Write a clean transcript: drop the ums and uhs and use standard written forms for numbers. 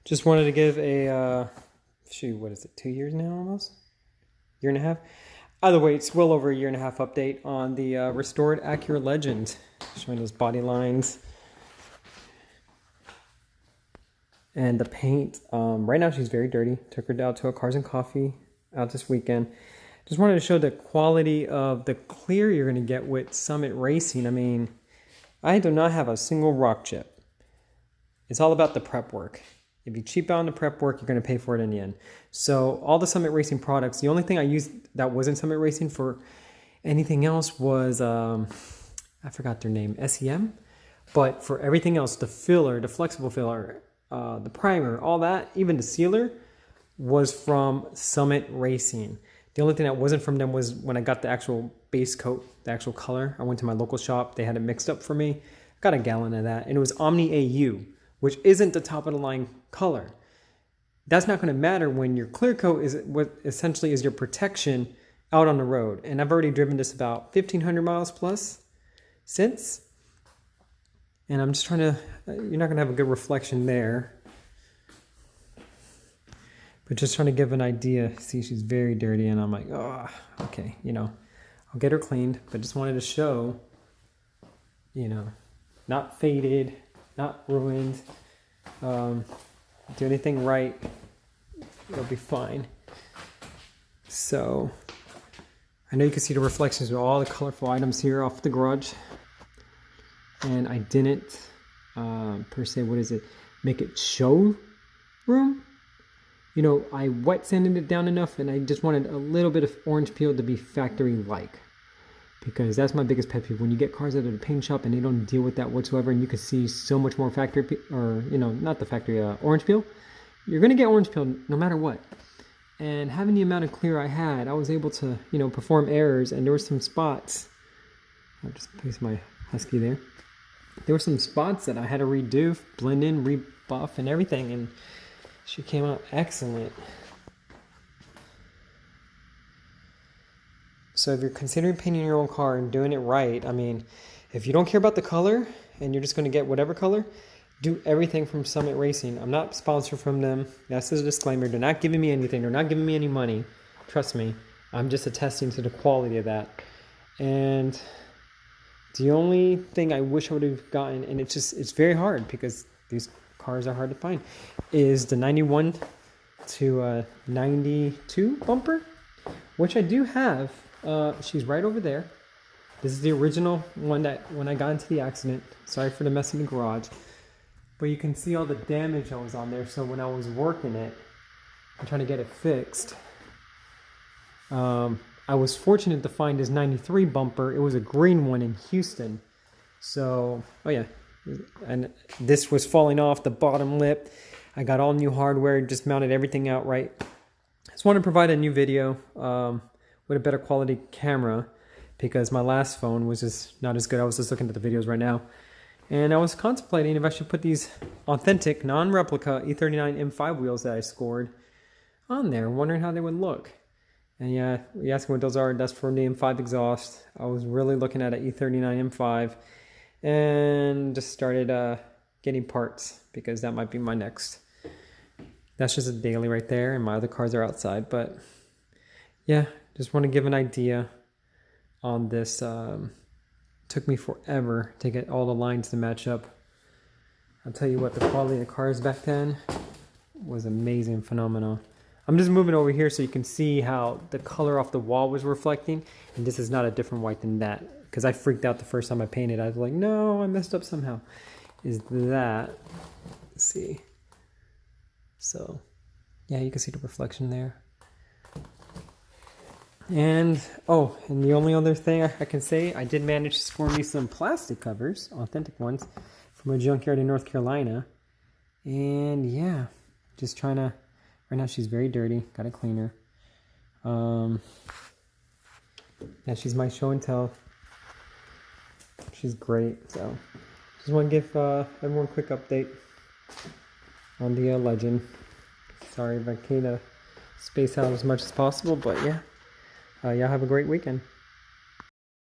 Just wanted to give a, shoot, what is it, 2 years now almost? Year and a half? Either way, it's well over a year and a half update on the restored Acura Legend. Showing those body lines. And the paint. Right now she's very dirty. Took her down to a Cars and Coffee out this weekend. Just wanted to show the quality of the clear you're going to get with Summit Racing. I mean, I do not have a single rock chip. It's all about the prep work. If you cheap out on the prep work, you're going to pay for it in the end. So all the Summit Racing products, the only thing I used that wasn't Summit Racing for anything else was, I forgot their name, SEM. But for everything else, the filler, the flexible filler, the primer, all that, even the sealer, was from Summit Racing. The only thing that wasn't from them was when I got the actual base coat, the actual color. I went to my local shop. They had it mixed up for me. I got a gallon of that. And it was Omni AU, which isn't the top of the line color. That's not going to matter when your clear coat is what essentially is your protection out on the road. And I've already driven this about 1,500 miles plus since. And I'm just trying to, you're not going to have a good reflection there. But just trying to give an idea. See, she's very dirty, and I'm like, oh, okay, you know, I'll get her cleaned. But just wanted to show, you know, not faded, not ruined. Do anything right, it'll be fine. So, I know you can see the reflections of all the colorful items here off the garage. And I didn't, per se, what is it, make it show room? You know, I wet sanded it down enough, and I just wanted a little bit of orange peel to be factory-like. Because that's my biggest pet peeve. When you get cars out of the paint shop and they don't deal with that whatsoever, and you can see so much more factory, or, you know, not the factory, orange peel. You're going to get orange peel no matter what. And having the amount of clear I had, I was able to, you know, perform errors, and there were some spots. I'll just place my Husky there. There were some spots that I had to redo, blend in, rebuff, and everything, and she came out excellent. So if you're considering painting your own car and doing it right, I mean, if you don't care about the color and you're just going to get whatever color, do everything from Summit Racing. I'm not sponsored from them. That's a disclaimer. They're not giving me anything. They're not giving me any money. Trust me. I'm just attesting to the quality of that. And the only thing I wish I would have gotten, and it's very hard because these cars are hard to find, is the 91 to 92 bumper, which I do have. She's right over there. This is the original one that when I got into the accident. Sorry for the mess in the garage. But you can see all the damage that was on there. So when I was working it, I'm trying to get it fixed. I was fortunate to find this 93 bumper. It was a green one in Houston. So, oh yeah. And this was falling off the bottom lip. I got all new hardware, just mounted everything out right. Just want to provide a new video with a better quality camera because my last phone was just not as good. I was just looking at the videos right now. And I was contemplating if I should put these authentic, non-replica E39 M5 wheels that I scored on there, wondering how they would look. And yeah, you asking what those are, that's for the M5 exhaust. I was really looking at an E39 M5 and just started getting parts because that might be my next. That's just a daily right there, and my other cars are outside. But yeah, just want to give an idea on this. Took me forever to get all the lines to match up. I'll tell you what, the quality of the cars back then was amazing, phenomenal. I'm just moving over here so you can see how the color off the wall was reflecting. And this is not a different white than that. Because I freaked out the first time I painted. I was like, no, I messed up somehow. Is that, let's see. So, yeah, you can see the reflection there. And, oh, and the only other thing I can say, I did manage to score me some plastic covers, authentic ones, from a junkyard in North Carolina. And, yeah, just trying to, right now she's very dirty, gotta clean her. Yeah, she's my show and tell. She's great, so just want to give everyone a quick update on the Legend. Sorry if I can't space out as much as possible, but yeah. Y'all have a great weekend.